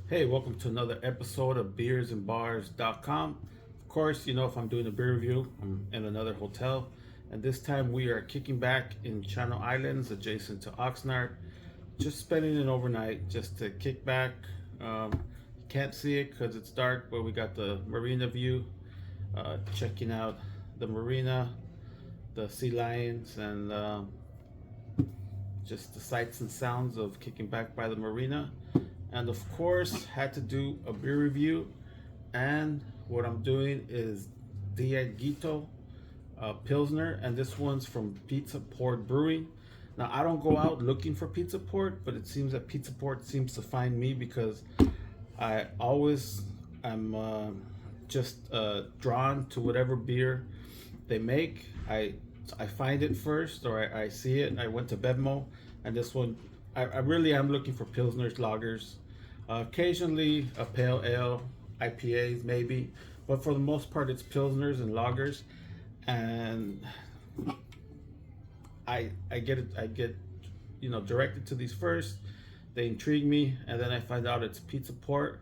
Hey, welcome to another episode of beersandbars.com. Of course, if I'm doing a beer review, I'm in another hotel, and this time we are kicking back in Channel Islands adjacent to Oxnard, just spending an overnight just to kick back. You can't see it because it's dark, but we got the marina view, checking out the marina, the sea lions, and just the sights and sounds of kicking back by the marina. And of course, had to do a beer review. And what I'm doing is Dieguito Pilsner, and this one's from Pizza Port Brewing. Now, I don't go out looking for Pizza Port, but it seems that Pizza Port seems to find me because I always am drawn to whatever beer they make. I find it first, or I see it. I went to Bevmo, and this one, I really am looking for Pilsners, lagers, occasionally a pale ale, IPAs maybe, but for the most part it's Pilsners and lagers. And I get directed to these first. They intrigue me, and then I find out it's Pizza Port,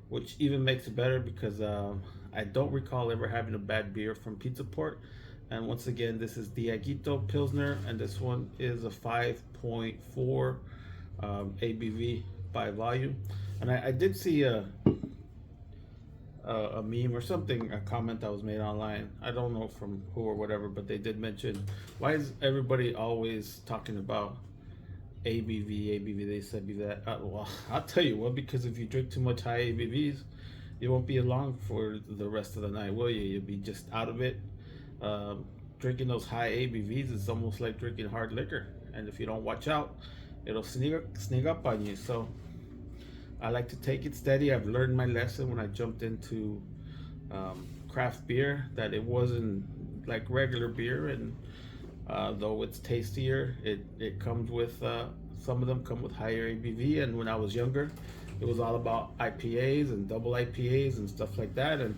which even makes it better because I don't recall ever having a bad beer from Pizza Port. And once again, this is Dieguito Pilsner, and this one is a 5.4 ABV by volume. And I did see a meme or something, a comment that was made online. I don't know from who or whatever, but they did mention, why is everybody always talking about ABV, this, ABV, that? Well, I'll tell you what, because if you drink too much high ABVs, you won't be along for the rest of the night, will you? You'll be just out of it. Drinking those high ABVs is almost like drinking hard liquor, and if you don't watch out, it'll sneak up on you. So I like to take it steady. I've learned my lesson when I jumped into craft beer, that it wasn't like regular beer, and though it's tastier, it comes with some of them come with higher ABV. And when I was younger, it was all about IPAs and double IPAs and stuff like that. And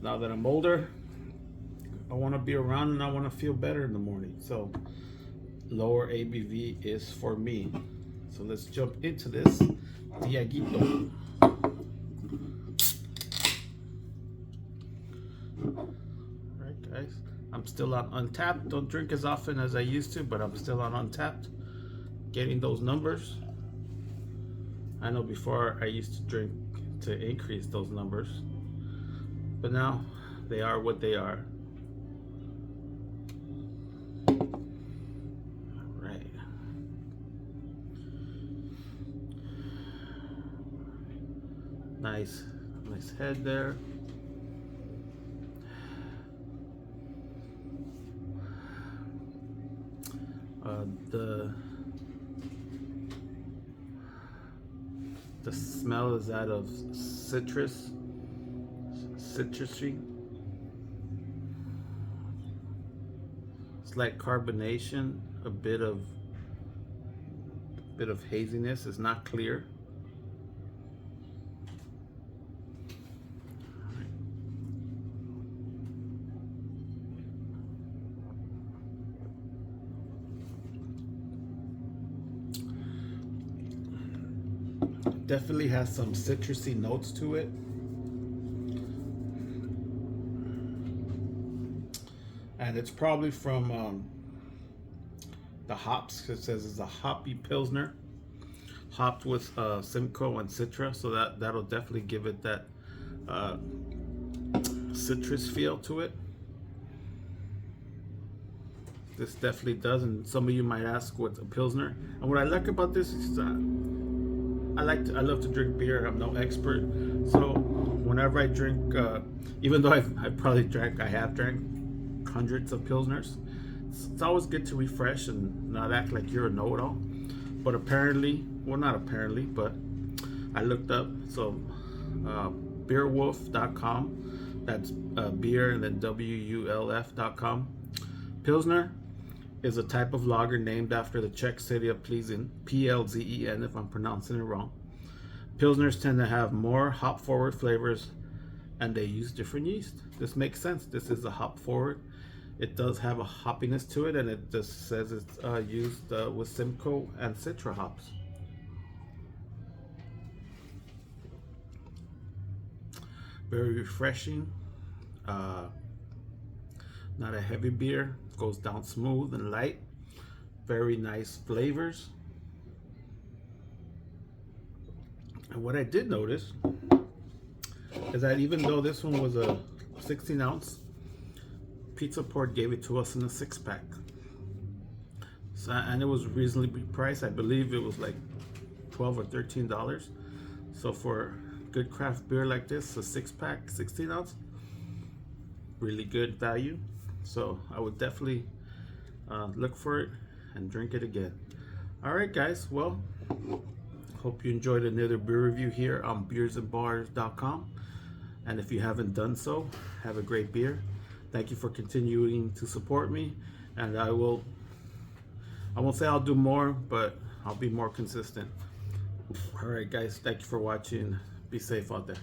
now that I'm older, I want to be around and I want to feel better in the morning. So lower ABV is for me. So let's jump into this Dieguito. Alright guys, I'm still on Untapped. Don't drink as often as I used to, but I'm still on Untapped, getting those numbers. I know before I used to drink to increase those numbers, but now they are what they are. Nice head there. The smell is that of citrusy. Slight carbonation, a bit of haziness. It's not clear. Definitely has some citrusy notes to it. And it's probably from the hops. It says it's a hoppy Pilsner, hopped with Simcoe and Citra, so that'll definitely give it that citrus feel to it. This definitely does. And some of you might ask what's a Pilsner. And what I like about this is I love to drink beer. I'm no expert, so whenever I drink, even though I have drank hundreds of Pilsners, it's always good to refresh and not act like you're a know-it-all. But apparently, well, not apparently, but I looked up, so beerwolf.com, that's beer and then WULF.com. Pilsner is a type of lager named after the Czech city of Plzeň, Plzen, if I'm pronouncing it wrong. Pilsners tend to have more hop-forward flavors, and they use different yeast. This makes sense. This is a hop-forward. It does have a hoppiness to it, and it just says it's used with Simcoe and Citra hops. Very refreshing. Not a heavy beer. Goes down smooth and light. Very nice flavors. And what I did notice is that even though this one was a 16 ounce, Pizza Port gave it to us in a 6-pack. So, and it was reasonably priced. I believe it was like $12 or $13. So for good craft beer like this, a 6-pack, 16 ounce, really good value. So I would definitely look for it and drink it again. All right, guys. Well, hope you enjoyed another beer review here on beersandbars.com. And if you haven't done so, have a great beer. Thank you for continuing to support me. And I won't say I'll do more, but I'll be more consistent. All right, guys. Thank you for watching. Be safe out there.